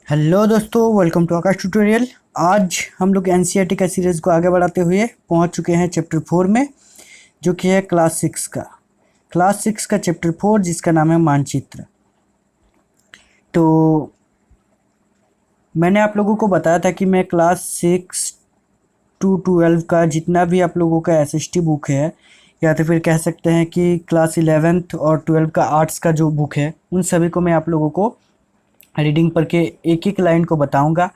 Hello दोस्तों, welcome to Akash tutorial. आज हम लोग एनसीईआरटी का सीरीज़ को आगे बढ़ाते हुए पहुंच चुके हैं चैप्टर 4 में, जो कि है क्लास 6 का चैप्टर 4, जिसका नाम है मानचित्र। तो मैंने आप लोगों को बताया था कि मैं क्लास 6 टू 12 का जितना भी आप लोगों का एसएसटी बुक है, या तो फिर कह सकते हैं कि क्लास 11th और 12 का आर्ट्स का जो बुक है, उन सभी को मैं आप लोगों को रीडिंग पढ़ के एक एक लाइन को बताऊंगा।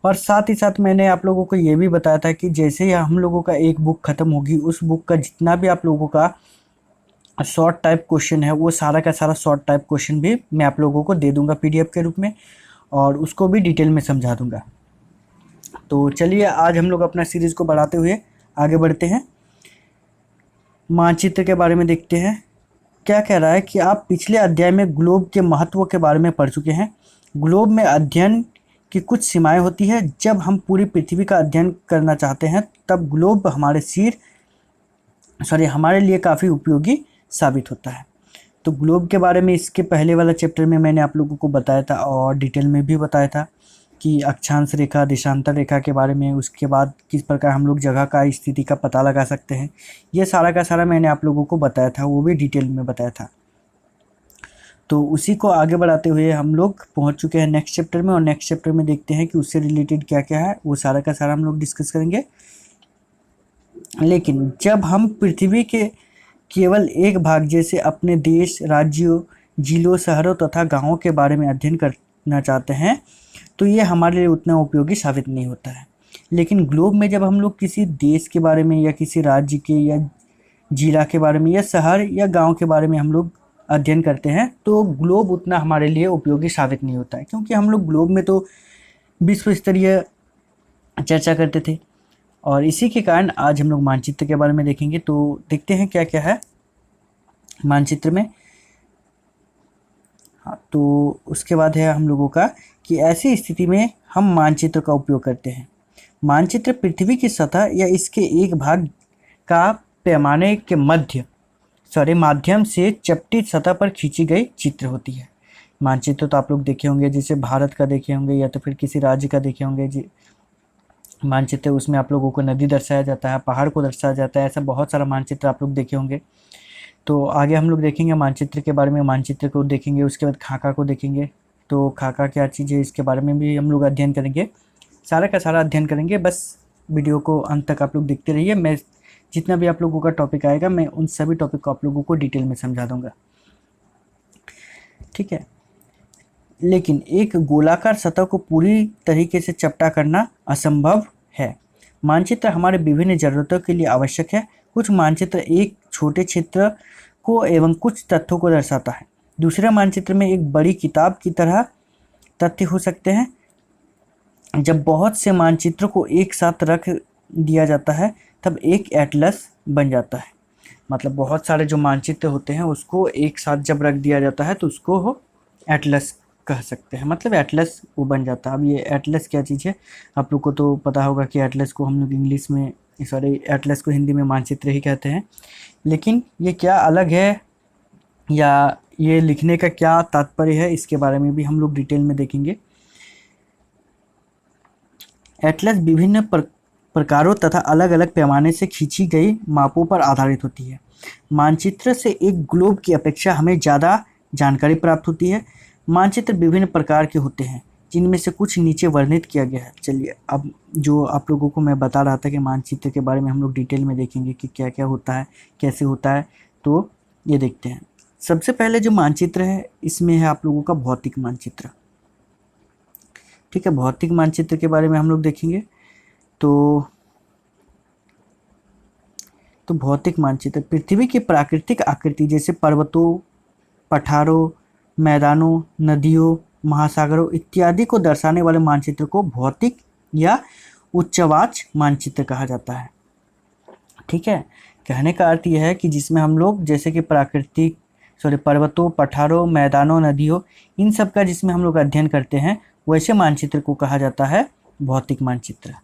और साथ ही साथ मैंने आप लोगों को ये भी बताया था कि जैसे ही हम लोगों का एक बुक ख़त्म होगी, उस बुक का जितना भी आप लोगों का शॉर्ट टाइप क्वेश्चन है, वो सारा का सारा शॉर्ट टाइप क्वेश्चन भी मैं आप लोगों को दे दूंगा पीडीएफ के रूप में, और उसको भी डिटेल में समझा दूंगा। तो चलिए आज हम लोग अपना सीरीज़ को बढ़ाते हुए आगे बढ़ते हैं। मानचित्र के बारे में देखते हैं क्या कह रहा है कि आप पिछले अध्याय में ग्लोब के महत्व के बारे में पढ़ चुके हैं। ग्लोब में अध्ययन की कुछ सीमाएं होती है। जब हम पूरी पृथ्वी का अध्ययन करना चाहते हैं, तब ग्लोब हमारे लिए काफ़ी उपयोगी साबित होता है। तो ग्लोब के बारे में इसके पहले वाला चैप्टर में मैंने आप लोगों को बताया था, और डिटेल में भी बताया था कि अक्षांश रेखा, देशांतर रेखा के बारे में, उसके बाद किस प्रकार हम लोग जगह का स्थिति का पता लगा सकते हैं। ये सारा का सारा मैंने आप लोगों को बताया था, वो भी डिटेल में बताया था। तो उसी को आगे बढ़ाते हुए हम लोग पहुंच चुके हैं नेक्स्ट चैप्टर में, और नेक्स्ट चैप्टर में देखते हैं कि उससे रिलेटेड क्या क्या है, वो सारा का सारा हम लोग डिस्कस करेंगे। लेकिन जब हम पृथ्वी के केवल एक भाग जैसे अपने देश, राज्यों, जिलों, शहरों तथा गांवों के बारे में अध्ययन करना चाहते हैं, तो ये हमारे लिए उतना उपयोगी साबित नहीं होता है। लेकिन ग्लोब में जब हम लोग किसी देश के बारे में, या किसी राज्य के, या जिला के बारे में, या शहर या गांव के बारे में हम लोग अध्ययन करते हैं, तो ग्लोब उतना हमारे लिए उपयोगी साबित नहीं होता है, क्योंकि हम लोग ग्लोब में तो विश्व स्तरीय चर्चा करते थे। और इसी के कारण आज हम लोग मानचित्र के बारे में देखेंगे। तो देखते हैं क्या क्या है मानचित्र में। हाँ, तो उसके बाद है हम लोगों का कि ऐसी स्थिति में हम मानचित्र का उपयोग करते हैं। मानचित्र पृथ्वी की सतह या इसके एक भाग का पैमाने के माध्यम से चपटी सतह पर खींची गई चित्र होती है। मानचित्र तो आप लोग देखे होंगे, जैसे भारत का देखे होंगे, या तो फिर किसी राज्य का देखे होंगे जी मानचित्र। उसमें आप लोगों को नदी दर्शाया जाता है, पहाड़ को दर्शाया जाता है, ऐसा बहुत सारा मानचित्र आप लोग देखे होंगे। तो आगे हम लोग देखेंगे मानचित्र के बारे में, मानचित्र को देखेंगे, उसके बाद खाका को देखेंगे। तो खाका क्या चीज़ है, इसके बारे में भी हम लोग अध्ययन करेंगे, सारा का सारा अध्ययन करेंगे। बस वीडियो को अंत तक आप लोग देखते रहिए। मैं जितना भी आप लोगों का टॉपिक आएगा, मैं उन सभी टॉपिक को आप लोगों को डिटेल में समझा दूंगा, ठीक है। लेकिन एक गोलाकार सतह को पूरी तरीके से चपटा करना असंभव है। मानचित्र हमारे विभिन्न ज़रूरतों के लिए आवश्यक है। कुछ मानचित्र एक छोटे क्षेत्र को एवं कुछ तथ्यों को दर्शाता है। दूसरे मानचित्र में एक बड़ी किताब की तरह तथ्य हो सकते हैं। जब बहुत से मानचित्रों को एक साथ रख दिया जाता है, तब एक एटलस बन जाता है। मतलब बहुत सारे जो मानचित्र होते हैं, उसको एक साथ जब रख दिया जाता है, तो उसको हो एटलस कह सकते हैं। मतलब एटलस वो बन जाता है। अब ये एटलस क्या चीज़ है, आप लोग को तो पता होगा कि एटलस को हम लोग इंग्लिश में, सॉरी, एटलस को हिंदी में मानचित्र ही कहते हैं। लेकिन ये क्या अलग है, या ये लिखने का क्या तात्पर्य है, इसके बारे में भी हम लोग डिटेल में देखेंगे। एटलस विभिन्न प्रकारों तथा अलग अलग पैमाने से खींची गई मापों पर आधारित होती है। मानचित्र से एक ग्लोब की अपेक्षा हमें ज़्यादा जानकारी प्राप्त होती है। मानचित्र विभिन्न प्रकार के होते हैं, जिनमें से कुछ नीचे वर्णित किया गया है। चलिए, अब जो आप लोगों को मैं बता रहा था कि मानचित्र के बारे में हम लोग डिटेल में देखेंगे कि क्या क्या होता है, कैसे होता है, तो ये देखते हैं। सबसे पहले जो मानचित्र है, इसमें है आप लोगों का भौतिक मानचित्र, ठीक है। भौतिक मानचित्र के बारे में हम लोग देखेंगे। तो भौतिक मानचित्र पृथ्वी की प्राकृतिक आकृति, जैसे पर्वतों, पठारों, मैदानों, नदियों, महासागरों इत्यादि को दर्शाने वाले मानचित्र को भौतिक या उच्चवाच मानचित्र कहा जाता है, ठीक है। कहने का अर्थ यह है कि जिसमें हम लोग जैसे कि पर्वतों, पठारों, मैदानों, नदियों, इन सब का जिसमें हम लोग अध्ययन करते हैं, वैसे मानचित्र को कहा जाता है भौतिक मानचित्र।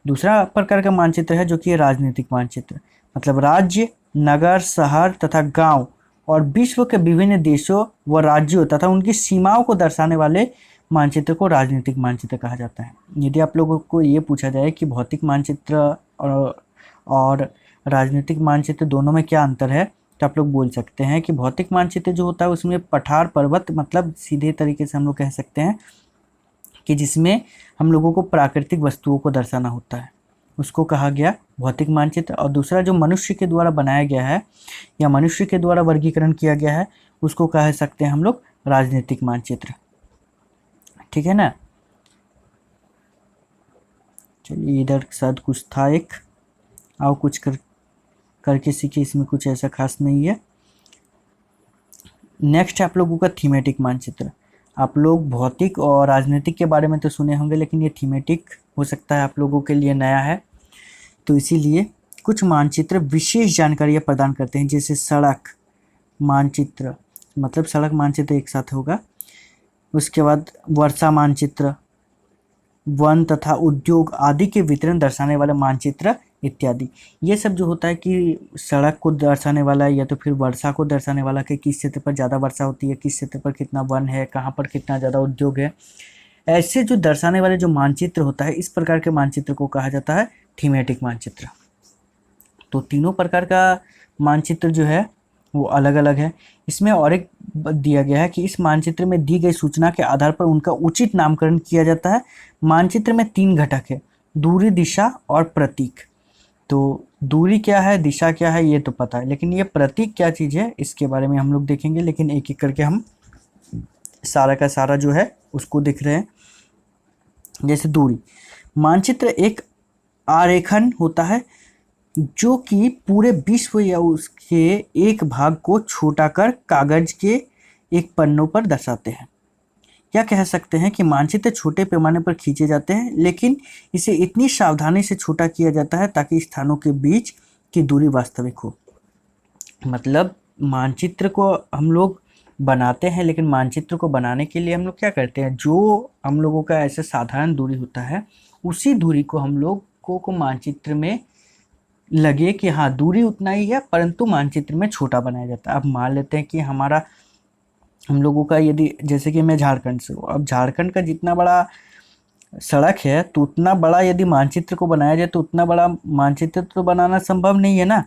दूसरा प्रकार का मानचित्र है जो कि राजनीतिक मानचित्र। मतलब राज्य, नगर, शहर तथा गांव और विश्व के विभिन्न देशों व राज्यों तथा उनकी सीमाओं को दर्शाने वाले मानचित्र को राजनीतिक मानचित्र कहा जाता है। यदि आप लोगों को ये पूछा जाए कि भौतिक मानचित्र और राजनीतिक मानचित्र दोनों में क्या अंतर है, तो आप लोग बोल सकते हैं कि भौतिक मानचित्र जो होता है उसमें पठार पर्वत, मतलब सीधे तरीके से हम लोग कह सकते हैं कि जिसमें हम लोगों को प्राकृतिक वस्तुओं को दर्शाना होता है, उसको कहा गया भौतिक मानचित्र। और दूसरा जो मनुष्य के द्वारा बनाया गया है या मनुष्य के द्वारा वर्गीकरण किया गया है, उसको कह सकते हैं हम लोग राजनीतिक मानचित्र। ठीक है ना। चलिए इधर शायद कुछ था एक, आओ कुछ करके सीखिए, इसमें कुछ ऐसा खास नहीं है। नेक्स्ट है आप लोगों का थीमेटिक मानचित्र। आप लोग भौतिक और राजनीतिक के बारे में तो सुने होंगे, लेकिन ये थीमेटिक हो सकता है आप लोगों के लिए नया है, तो इसीलिए कुछ मानचित्र विशेष जानकारियाँ प्रदान करते हैं, जैसे सड़क मानचित्र, मतलब सड़क मानचित्र एक साथ होगा। उसके बाद वर्षा मानचित्र, वन तथा उद्योग आदि के वितरण दर्शाने वाले मानचित्र इत्यादि। ये सब जो होता है कि सड़क को दर्शाने वाला या तो फिर वर्षा को दर्शाने वाला कि किस क्षेत्र पर ज़्यादा वर्षा होती है, किस क्षेत्र पर कितना वन है, कहाँ पर कितना ज़्यादा उद्योग है, ऐसे जो दर्शाने वाले जो मानचित्र होता है, इस प्रकार के मानचित्र को कहा जाता है थीमेटिक मानचित्र। तो तीनों प्रकार का मानचित्र जो है वो अलग अलग है। इसमें और एक दिया गया है कि इस मानचित्र में दी गई सूचना के आधार पर उनका उचित नामकरण किया जाता है। मानचित्र में 3 घटक है, दूरी, दिशा और प्रतीक। तो दूरी क्या है, दिशा क्या है, ये तो पता है, लेकिन ये प्रतीक क्या चीज़ है इसके बारे में हम लोग देखेंगे। लेकिन एक एक करके हम सारा का सारा जो है उसको देख रहे हैं। जैसे दूरी, मानचित्र एक आरेखन होता है जो कि पूरे विश्व या उसके एक भाग को छोटा कर कागज के एक पन्नों पर दर्शाते हैं। क्या कह सकते हैं कि मानचित्र छोटे पैमाने पर खींचे जाते हैं, लेकिन इसे इतनी सावधानी से छोटा किया जाता है ताकि स्थानों के बीच की दूरी वास्तविक हो। मतलब मानचित्र को हम लोग बनाते हैं, लेकिन मानचित्र को बनाने के लिए हम लोग क्या करते हैं, जो हम लोगों का ऐसे साधारण दूरी होता है उसी दूरी को हम लोग को मानचित्र में लगे कि हाँ दूरी उतना ही है, परंतु मानचित्र में छोटा बनाया जाता है। अब मान लेते हैं कि हम लोगों का यदि, जैसे कि मैं झारखंड से हूँ, अब झारखंड का जितना बड़ा सड़क है तो उतना बड़ा यदि मानचित्र को बनाया जाए तो उतना बड़ा मानचित्र तो बनाना संभव नहीं है ना।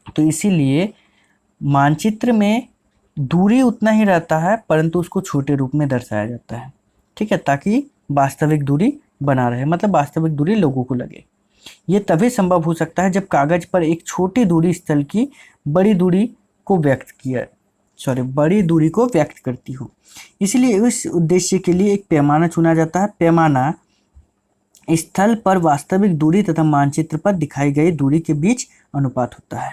तो इसीलिए मानचित्र में दूरी उतना ही रहता है, परंतु उसको छोटे रूप में दर्शाया जाता है। ठीक है, ताकि वास्तविक दूरी बना रहे, मतलब वास्तविक दूरी लोगों को लगे। ये तभी संभव हो सकता है जब कागज पर एक छोटी दूरी स्थल की बड़ी दूरी को व्यक्त करती हो। इसलिए इस उद्देश्य के लिए एक पैमाना चुना जाता है। पैमाना स्थल पर वास्तविक दूरी तथा मानचित्र पर दिखाई गई दूरी के बीच अनुपात होता है।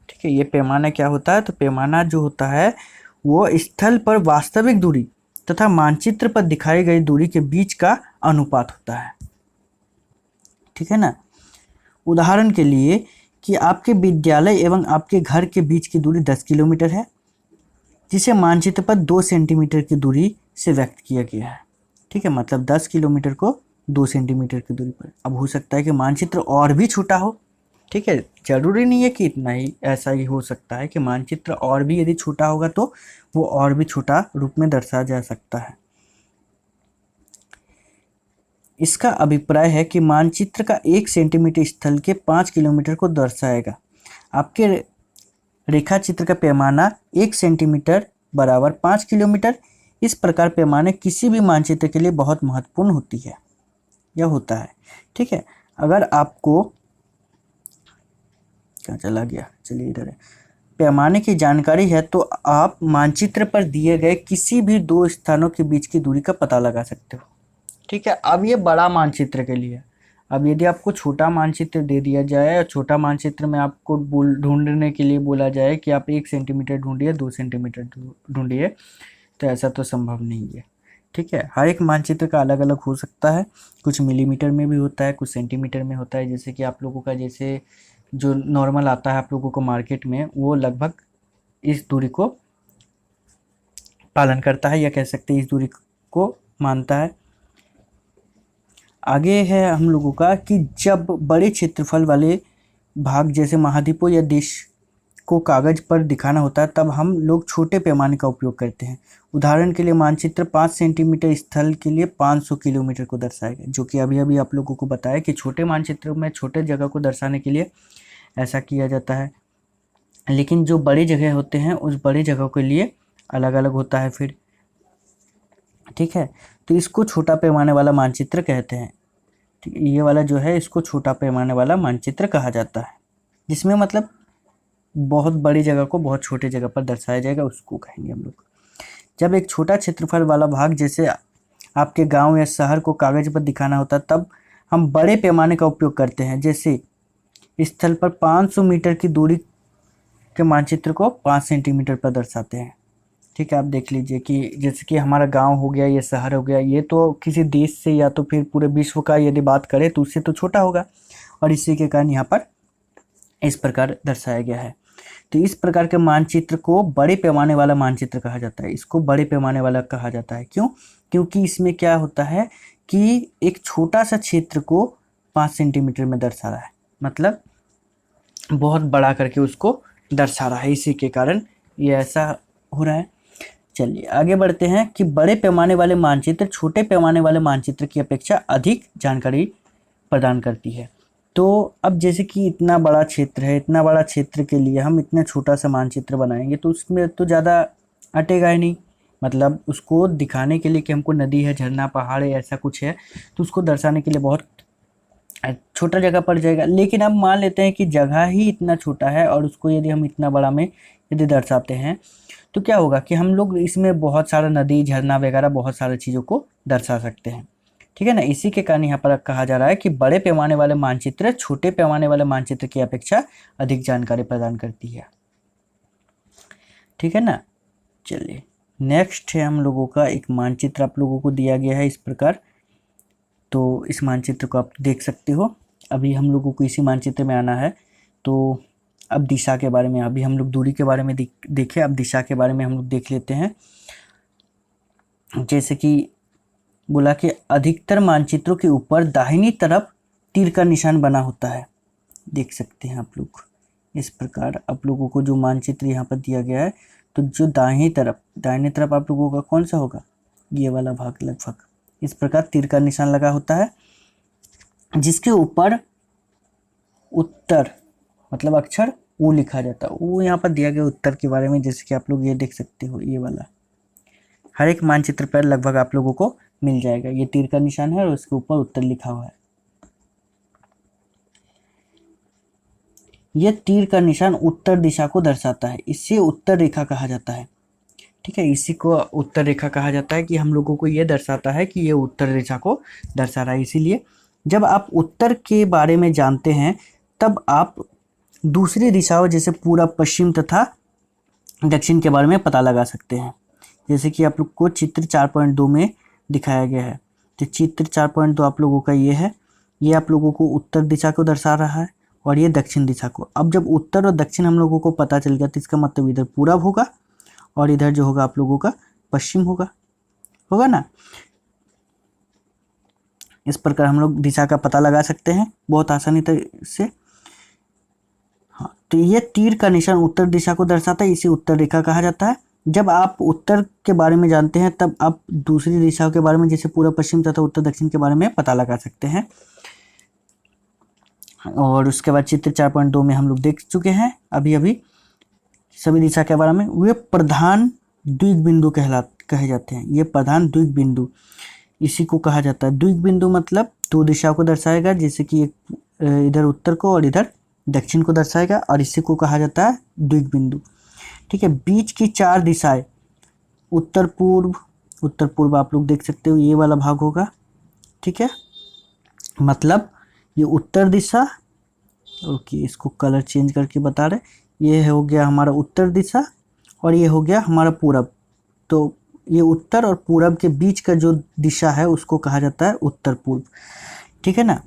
ठीक है, ये पैमाना क्या होता है, तो पैमाना जो होता है वो स्थल पर वास्तविक दूरी तथा मानचित्र पर दिखाई गई दूरी के बीच का अनुपात होता है। ठीक है ना। उदाहरण के लिए कि आपके विद्यालय एवं आपके घर के बीच की दूरी 10 किलोमीटर है, जिसे मानचित्र पर 2 सेंटीमीटर की दूरी से व्यक्त किया गया है। ठीक है, मतलब 10 किलोमीटर को 2 सेंटीमीटर की दूरी पर। अब हो सकता है कि मानचित्र और भी छोटा हो। ठीक है, जरूरी नहीं है कि इतना ही, ऐसा ही हो सकता है कि मानचित्र और भी यदि छोटा होगा तो वो और भी छोटा रूप में दर्शाया जा सकता है। इसका अभिप्राय है कि मानचित्र का 1 सेंटीमीटर स्थल के 5 किलोमीटर को दर्शाएगा। आपके रेखा चित्र का पैमाना 1 सेंटीमीटर बराबर 5 किलोमीटर। इस प्रकार पैमाने किसी भी मानचित्र के लिए बहुत महत्वपूर्ण होती है, यह होता है। ठीक है, अगर आपको क्या चला गया, चलिए इधर है, पैमाने की जानकारी है तो आप मानचित्र पर दिए गए किसी भी 2 स्थानों के बीच की दूरी का पता लगा सकते हो। ठीक है, अब ये बड़ा मानचित्र के लिए। अब यदि आपको छोटा मानचित्र दे दिया जाए और छोटा मानचित्र में आपको ढूंढने के लिए बोला जाए कि आप 1 सेंटीमीटर ढूंढिए, 2 सेंटीमीटर ढूंढिए, तो ऐसा तो संभव नहीं है। ठीक है, हर एक मानचित्र का अलग अलग हो सकता है, कुछ मिलीमीटर में भी होता है, कुछ सेंटीमीटर में होता है। जैसे कि आप लोगों का जैसे जो नॉर्मल आता है आप लोगों को मार्केट में, वो लगभग इस दूरी को पालन करता है, या कह सकते हैं इस दूरी को मानता है। आगे है हम लोगों का कि जब बड़े क्षेत्रफल वाले भाग जैसे महाद्वीपों या देश को कागज पर दिखाना होता है तब हम लोग छोटे पैमाने का उपयोग करते हैं। उदाहरण के लिए मानचित्र 5 सेंटीमीटर स्थल के लिए 500 किलोमीटर को दर्शाएगा, जो कि अभी अभी आप लोगों को बताया कि छोटे मानचित्र में छोटे जगह को दर्शाने के लिए ऐसा किया जाता है, लेकिन जो बड़ी जगह होते हैं उस बड़ी जगह के लिए अलग अलग होता है फिर। ठीक है, तो इसको छोटा पैमाने वाला मानचित्र कहते हैं। ठीक है, ये वाला जो है इसको छोटा पैमाने वाला मानचित्र कहा जाता है, जिसमें मतलब बहुत बड़ी जगह को बहुत छोटे जगह पर दर्शाया जाएगा, उसको कहेंगे हम लोग। जब एक छोटा क्षेत्रफल वाला भाग जैसे आपके गांव या शहर को कागज पर दिखाना होता है तब हम बड़े पैमाने का उपयोग करते हैं। जैसे स्थल पर 500 मीटर की दूरी के मानचित्र को 5 सेंटीमीटर पर दर्शाते हैं। ठीक है, आप देख लीजिए कि जैसे कि हमारा गांव हो गया, ये शहर हो गया, ये तो किसी देश से या तो फिर पूरे विश्व का यदि बात करें तो उससे तो छोटा होगा, और इसी के कारण यहाँ पर इस प्रकार दर्शाया गया है। तो इस प्रकार के मानचित्र को बड़े पैमाने वाला मानचित्र कहा जाता है। इसको बड़े पैमाने वाला कहा जाता है क्यों? क्योंकि इसमें क्या होता है कि एक छोटा सा क्षेत्र को 5 सेंटीमीटर में दर्शा रहा है, मतलब बहुत बड़ा करके उसको दर्शा रहा है, इसी के कारण ये ऐसा हो रहा है। चलिए आगे बढ़ते हैं कि बड़े पैमाने वाले मानचित्र छोटे पैमाने वाले मानचित्र की अपेक्षा अधिक जानकारी प्रदान करती है। तो अब जैसे कि इतना बड़ा क्षेत्र है, इतना बड़ा क्षेत्र के लिए हम इतना छोटा सा मानचित्र बनाएंगे तो उसमें तो ज़्यादा अटेगा ही नहीं, मतलब उसको दिखाने के लिए कि हमको नदी है, झरना, पहाड़ है, ऐसा कुछ है, तो उसको दर्शाने के लिए बहुत छोटा जगह पड़ जाएगा। लेकिन अब मान लेते हैं कि जगह ही इतना छोटा है और उसको यदि हम इतना बड़ा में यदि दर्शाते हैं तो क्या होगा कि हम लोग इसमें बहुत सारा नदी, झरना वगैरह बहुत सारी चीज़ों को दर्शा सकते हैं। ठीक है ना, इसी के कारण यहाँ पर कहा जा रहा है कि बड़े पैमाने वाले मानचित्र छोटे पैमाने वाले मानचित्र की अपेक्षा अधिक जानकारी प्रदान करती है। ठीक है ना, चलिए नेक्स्ट है हम लोगों का एक मानचित्र आप लोगों को दिया गया है इस प्रकार। तो इस मानचित्र को आप देख सकते हो। अभी हम लोगों को इसी मानचित्र में आना है। तो अब दिशा के बारे में, अभी हम लोग दूरी के बारे में देखे, अब दिशा के बारे में हम लोग देख लेते हैं। जैसे कि बोला कि अधिकतर मानचित्रों के ऊपर दाहिनी तरफ तीर का निशान बना होता है, देख सकते हैं आप लोग इस प्रकार। आप लोगों को जो मानचित्र यहाँ पर दिया गया है तो जो दाहिनी तरफ आप लोगों का कौन सा होगा, ये वाला भाग लगभग इस प्रकार तीर का निशान लगा होता है, जिसके ऊपर उत्तर मतलब अक्षर ऊ लिखा जाता है। वो यहाँ पर दिया गया उत्तर के बारे में, जैसे कि आप लोग ये देख सकते हो, ये वाला हर एक मानचित्र पर लगभग आप लोगों को मिल जाएगा। ये तीर का निशान है और उसके ऊपर उत्तर लिखा हुआ है। यह तीर का निशान उत्तर दिशा को दर्शाता है, इसे उत्तर रेखा कहा जाता है। ठीक है, इसी को उत्तर रेखा कहा जाता है कि हम लोगों को ये दर्शाता है कि ये उत्तर दिशा को दर्शा रहा है। इसीलिए जब आप उत्तर के बारे में जानते हैं तब आप दूसरी दिशाओं जैसे पूरब, पश्चिम तथा दक्षिण के बारे में पता लगा सकते हैं। जैसे कि आप लोग को चित्र 4.2 में दिखाया गया है। तो चित्र 4.2 आप लोगों का ये है, ये आप लोगों को उत्तर दिशा को दर्शा रहा है और ये दक्षिण दिशा को। अब जब उत्तर और दक्षिण हम लोगों को पता चल गया तो इसका मतलब इधर पूरब होगा और इधर जो होगा आप लोगों का पश्चिम होगा ना। इस प्रकार हम लोग दिशा का पता लगा सकते हैं बहुत आसानी से। हाँ, तो ये तीर का निशान उत्तर दिशा को दर्शाता है, इसे उत्तर रेखा कहा जाता है। जब आप उत्तर के बारे में जानते हैं तब आप दूसरी दिशाओं के बारे में जैसे पूर्व, पश्चिम तथा उत्तर, दक्षिण के बारे में पता लगा सकते हैं। और उसके बाद चित्र 4.2 में हम लोग देख चुके हैं अभी सभी दिशा के बारे में। वे प्रधान द्विग बिंदु कहे जाते हैं। ये प्रधान द्विग बिंदु इसी को कहा जाता है। द्विग बिंदु मतलब दो दिशाओं को दर्शाएगा, जैसे कि एक इधर उत्तर को और इधर दक्षिण को दर्शाएगा, और इसी को कहा जाता है द्विग बिंदु। ठीक है, बीच की चार दिशाएं उत्तर पूर्व आप लोग देख सकते हो, ये वाला भाग होगा। ठीक है, मतलब ये उत्तर दिशा, ओके इसको कलर चेंज करके बता रहे, ये हो गया हमारा उत्तर दिशा और ये हो गया हमारा पूरब। तो ये उत्तर और पूरब के बीच का जो दिशा है उसको कहा जाता है उत्तर पूर्व। ठीक है ना,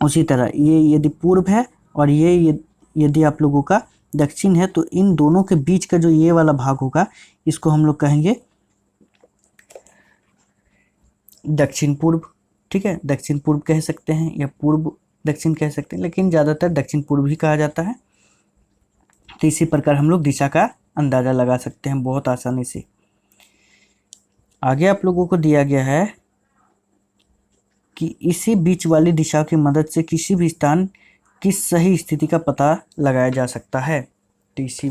उसी तरह ये यदि पूर्व है और ये यदि आप लोगों का दक्षिण है तो इन दोनों के बीच का जो ये वाला भाग होगा इसको हम लोग कहेंगे दक्षिण पूर्व। ठीक है, दक्षिण पूर्व कह सकते हैं या पूर्व दक्षिण कह सकते हैं, लेकिन ज़्यादातर दक्षिण पूर्व ही कहा जाता है। तो इसी प्रकार हम लोग दिशा का अंदाजा लगा सकते हैं बहुत आसानी से। आगे आप लोगों को दिया गया है कि इसी बीच वाली दिशा की मदद से किसी भी स्थान की सही स्थिति का पता लगाया जा सकता है। तो इसी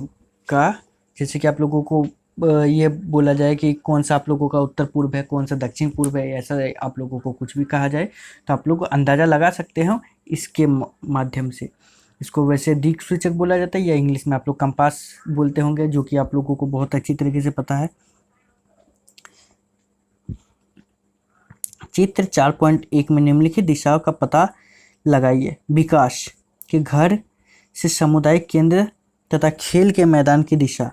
का जैसे कि आप लोगों को ये बोला जाए कि कौन सा आप लोगों का उत्तर पूर्व है, कौन सा दक्षिण पूर्व है, ऐसा आप लोगों को कुछ भी कहा जाए तो आप लोग अंदाज़ा लगा सकते हो इसके माध्यम से। इसको वैसे दिक्सूचक बोला जाता है या इंग्लिश में आप लोग कंपास बोलते होंगे, जो कि आप लोगों को बहुत अच्छी तरीके से पता है। चित्र 4.1 में निम्नलिखित दिशाओं का पता लगाइए। विकास के घर से सामुदायिक केंद्र तथा खेल के मैदान की दिशा।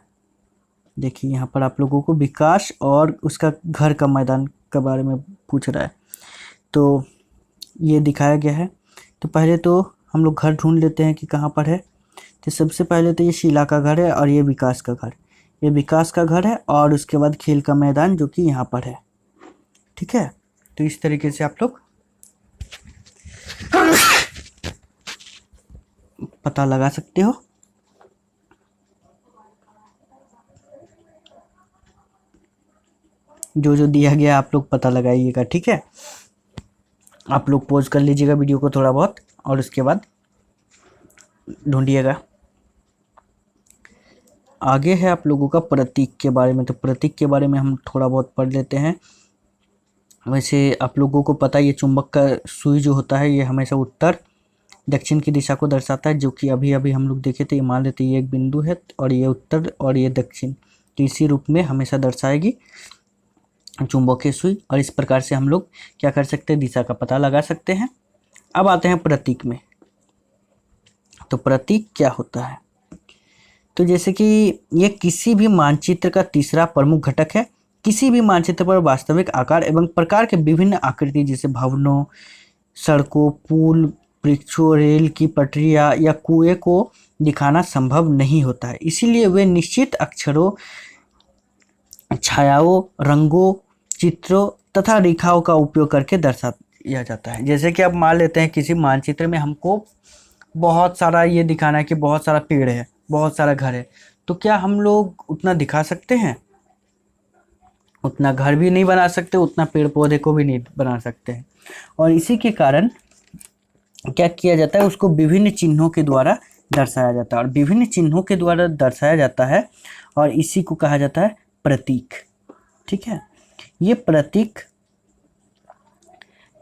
देखिए यहाँ पर आप लोगों को विकास और उसका घर का मैदान के बारे में पूछ रहा है, तो ये दिखाया गया है। तो पहले तो हम लोग घर ढूंढ लेते हैं कि कहाँ पर है। तो सबसे पहले तो ये शीला का घर है और ये विकास का घर, ये विकास का घर है और उसके बाद खेल का मैदान जो कि यहाँ पर है। ठीक है, तो इस तरीके से आप लोग पता लगा सकते हो। जो जो दिया गया आप लोग पता लगाइएगा। ठीक है, आप लोग पॉज कर लीजिएगा वीडियो को थोड़ा बहुत और उसके बाद ढूंढिएगा। आगे है आप लोगों का प्रतीक के बारे में। तो प्रतीक के बारे में हम थोड़ा बहुत पढ़ लेते हैं। वैसे आप लोगों को पता है ये चुंबक का सुई जो होता है ये हमेशा उत्तर दक्षिण की दिशा को दर्शाता है, जो कि अभी अभी हम लोग देखे थे। ये मान लेते ये एक बिंदु है और ये उत्तर और ये दक्षिण, तो इसी रूप में हमेशा दर्शाएगी चुंबकीय सुई। और इस प्रकार से हम लोग क्या कर सकते हैं, दिशा का पता लगा सकते हैं। अब आते हैं प्रतीक में। तो प्रतीक क्या होता है, तो जैसे कि ये किसी भी मानचित्र का तीसरा प्रमुख घटक है। किसी भी मानचित्र पर वास्तविक आकार एवं प्रकार के विभिन्न आकृति जैसे भवनों, सड़कों, पुल, वृक्षों, रेल की पटरियां या कुएं को दिखाना संभव नहीं होता है। इसीलिए वे निश्चित अक्षरों, छायाओं, रंगों, चित्रों तथा रेखाओं का उपयोग करके दर्शाया जाता है। जैसे कि अब मान लेते हैं किसी मानचित्र में हमको बहुत सारा ये दिखाना है कि बहुत सारा पेड़ है, बहुत सारा घर है, तो क्या हम लोग उतना दिखा सकते हैं? उतना घर भी नहीं बना सकते, उतना पेड़ पौधे को भी नहीं बना सकते हैं। और इसी के कारण क्या किया जाता है, उसको विभिन्न चिन्हों के द्वारा दर्शाया जाता है। और विभिन्न चिन्हों के द्वारा दर्शाया जाता है और इसी को कहा जाता है प्रतीक। ठीक है, ये प्रतीक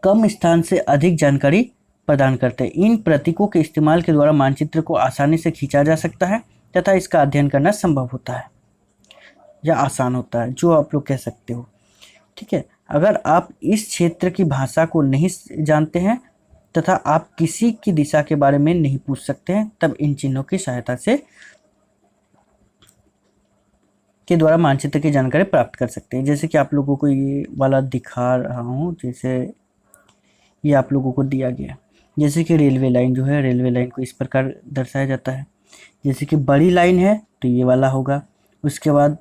कम स्थान से अधिक जानकारी प्रदान करते हैं। इन प्रतीकों के इस्तेमाल के द्वारा मानचित्र को आसानी से खींचा जा सकता है तथा इसका अध्ययन करना संभव होता है या आसान होता है, जो आप लोग कह सकते हो। ठीक है, अगर आप इस क्षेत्र की भाषा को नहीं जानते हैं तथा आप किसी की दिशा के बारे में नहीं पूछ सकते हैं, तब इन चिन्हों की सहायता से के द्वारा मानचित्र की जानकारी प्राप्त कर सकते हैं। जैसे कि आप लोगों को ये वाला दिखा रहा हूँ, जैसे ये आप लोगों को दिया गया। जैसे कि रेलवे लाइन जो है, रेलवे लाइन को इस प्रकार दर्शाया जाता है। जैसे कि बड़ी लाइन है तो ये वाला होगा, उसके बाद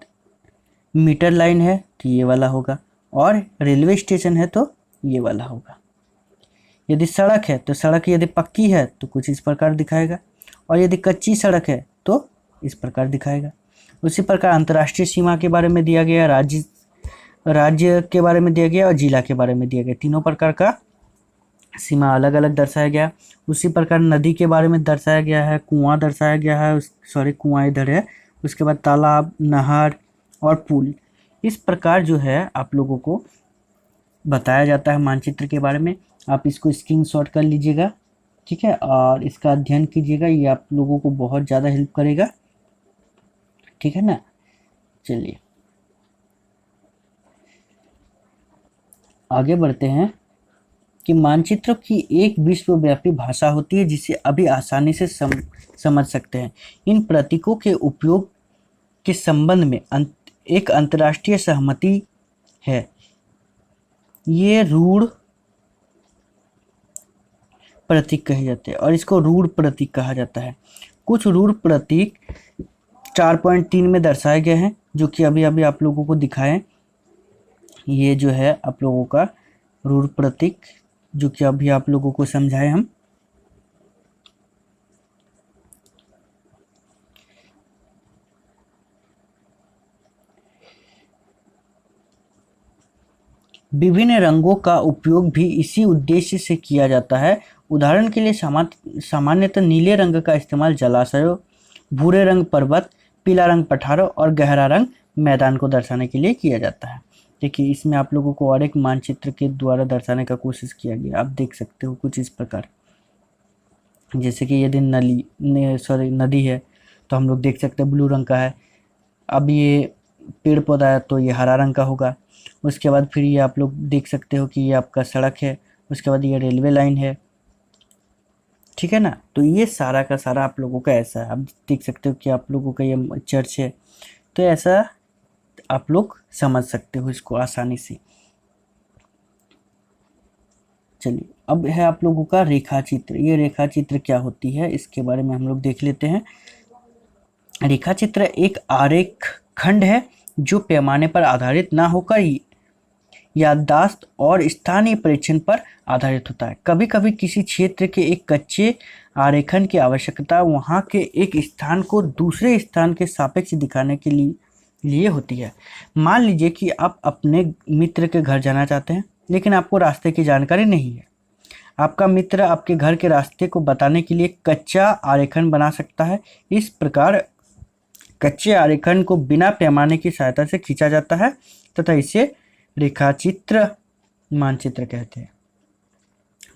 मीटर लाइन है तो ये वाला होगा, और रेलवे स्टेशन है तो ये वाला होगा। यदि सड़क है तो सड़क यदि पक्की है तो कुछ इस प्रकार दिखाएगा, और यदि कच्ची सड़क है तो इस प्रकार दिखाएगा। उसी प्रकार अंतर्राष्ट्रीय सीमा के बारे में दिया गया, राज्य के बारे में दिया गया और जिला के बारे में दिया गया। तीनों प्रकार का सीमा अलग अलग दर्शाया गया। उसी प्रकार नदी के बारे में दर्शाया गया है, कुआं दर्शाया गया है, सॉरी कुआं इधर है, उसके बाद तालाब, नहर और पुल। इस प्रकार जो है आप लोगों को बताया जाता है मानचित्र के बारे में। आप इसको स्क्रीनशॉट कर लीजिएगा, ठीक है, और इसका अध्ययन कीजिएगा। ये आप लोगों को बहुत ज़्यादा हेल्प करेगा, ठीक है ना। चलिए आगे बढ़ते हैं कि मानचित्र की एक विश्वव्यापी भाषा होती है जिसे अभी आसानी से समझ सकते हैं। इन प्रतीकों के उपयोग के संबंध में एक अंतर्राष्ट्रीय सहमति है। ये रूढ़ प्रतीक कहे जाते हैं और इसको रूढ़ प्रतीक कहा जाता है। कुछ रूढ़ प्रतीक 4.3 में दर्शाए गए हैं, जो कि अभी अभी आप लोगों को दिखाएं। ये जो है आप लोगों का रूढ़ प्रतीक, जो कि अभी आप लोगों को समझाए हम। विभिन्न रंगों का उपयोग भी इसी उद्देश्य से किया जाता है। उदाहरण के लिए सामान्यतः नीले रंग का इस्तेमाल जलाशयों, भूरे रंग पर्वत, पीला रंग पठारों और गहरा रंग मैदान को दर्शाने के लिए किया जाता है। देखिए इसमें आप लोगों को और एक मानचित्र के द्वारा दर्शाने का कोशिश किया गया। आप देख सकते हो कुछ इस प्रकार, जैसे कि यदि नदी है तो हम लोग देख सकते हैं ब्लू रंग का है। अब ये पेड़ पौधा है तो ये हरा रंग का होगा। उसके बाद फिर ये आप लोग देख सकते हो कि ये आपका सड़क है। उसके बाद ये रेलवे लाइन है, ठीक है ना। तो ये सारा का सारा आप लोगों का ऐसा है। आप देख सकते हो कि आप लोगों का ये चर्च है, तो ऐसा आप लोग समझ सकते हो इसको आसानी से। चलिए अब है आप लोगों का रेखा चित्र। ये रेखा चित्र क्या होती है इसके बारे में हम लोग देख लेते हैं। रेखा चित्र एक आरेख खंड है जो पैमाने पर आधारित ना होकर याददाश्त और स्थानीय परीक्षण पर आधारित होता है। कभी कभी किसी क्षेत्र के एक कच्चे आरेखन की आवश्यकता वहां के एक स्थान को दूसरे स्थान के सापेक्ष दिखाने के लिए होती है। मान लीजिए कि आप अपने मित्र के घर जाना चाहते हैं, लेकिन आपको रास्ते की जानकारी नहीं है। आपका मित्र आपके घर के रास्ते को बताने के लिए कच्चा आरेखन बना सकता है। इस प्रकार कच्चे आरेखन को बिना पैमाने की सहायता से खींचा जाता है तथा इसे रेखाचित्र मानचित्र कहते हैं।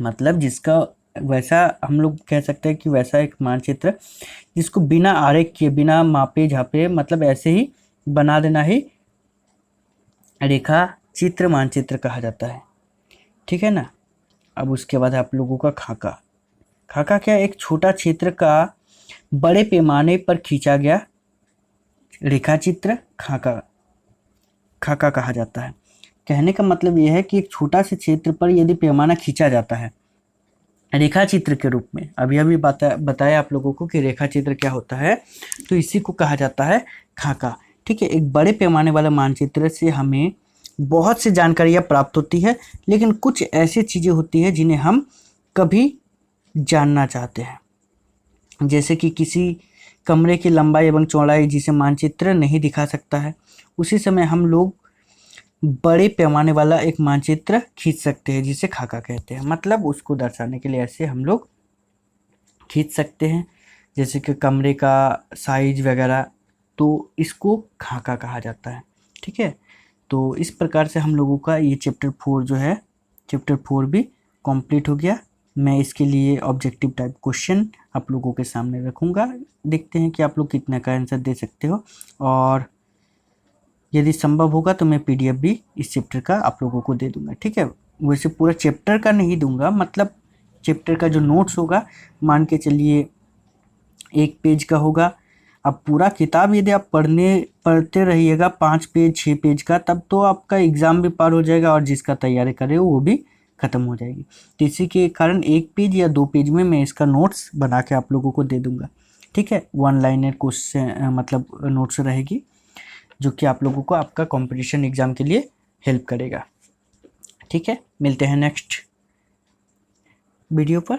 मतलब जिसका वैसा हम लोग कह सकते हैं कि वैसा एक मानचित्र जिसको बिना आरेख किए, बिना मापे झापे, मतलब ऐसे ही बना देना ही रेखा चित्र मानचित्र कहा जाता है, ठीक है ना। अब उसके बाद आप लोगों का खाका। खाका क्या, एक छोटा क्षेत्र का बड़े पैमाने पर खींचा गया रेखा चित्र खाका कहा जाता है। कहने का मतलब यह है कि एक छोटा से क्षेत्र पर यदि पैमाना खींचा जाता है रेखा चित्र के रूप में, अभी बताया आप लोगों को कि रेखा चित्र क्या होता है, तो इसी को कहा जाता है खाका, ठीक है। एक बड़े पैमाने वाला मानचित्र से हमें बहुत सी जानकारियाँ प्राप्त होती है, लेकिन कुछ ऐसी चीज़ें होती है जिन्हें हम कभी जानना चाहते हैं। जैसे कि किसी कमरे की लंबाई एवं चौड़ाई जिसे मानचित्र नहीं दिखा सकता है, उसी समय हम लोग बड़े पैमाने वाला एक मानचित्र खींच सकते हैं जिसे खाका कहते हैं। मतलब उसको दर्शाने के लिए ऐसे हम लोग खींच सकते हैं, जैसे कि कमरे का साइज वगैरह, तो इसको खाका कहा जाता है, ठीक है। तो इस प्रकार से हम लोगों का ये चैप्टर 4 जो है, चैप्टर 4 भी कंप्लीट हो गया। मैं इसके लिए ऑब्जेक्टिव टाइप क्वेश्चन आप लोगों के सामने रखूँगा। देखते हैं कि आप लोग कितना का आंसर दे सकते हो, और यदि संभव होगा तो मैं PDF भी इस चैप्टर का आप लोगों को दे दूंगा, ठीक है। वैसे पूरा चैप्टर का नहीं दूंगा, मतलब चैप्टर का जो नोट्स होगा मान के चलिए 1 पेज का होगा। अब पूरा किताब यदि आप पढ़ते रहिएगा 5 पेज 6 पेज का, तब तो आपका एग्ज़ाम भी पार हो जाएगा और जिसका तैयारी करे वो भी ख़त्म हो जाएगी। तो इसी के कारण 1 पेज या 2 पेज में मैं इसका नोट्स बना के आप लोगों को दे दूंगा, ठीक है। 1 लाइनर क्वेश्चन मतलब नोट्स रहेगी, जो कि आप लोगों को आपका कंपटीशन एग्ज़ाम के लिए हेल्प करेगा, ठीक है। मिलते हैं नेक्स्ट वीडियो पर।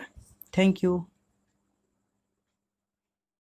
Thank you.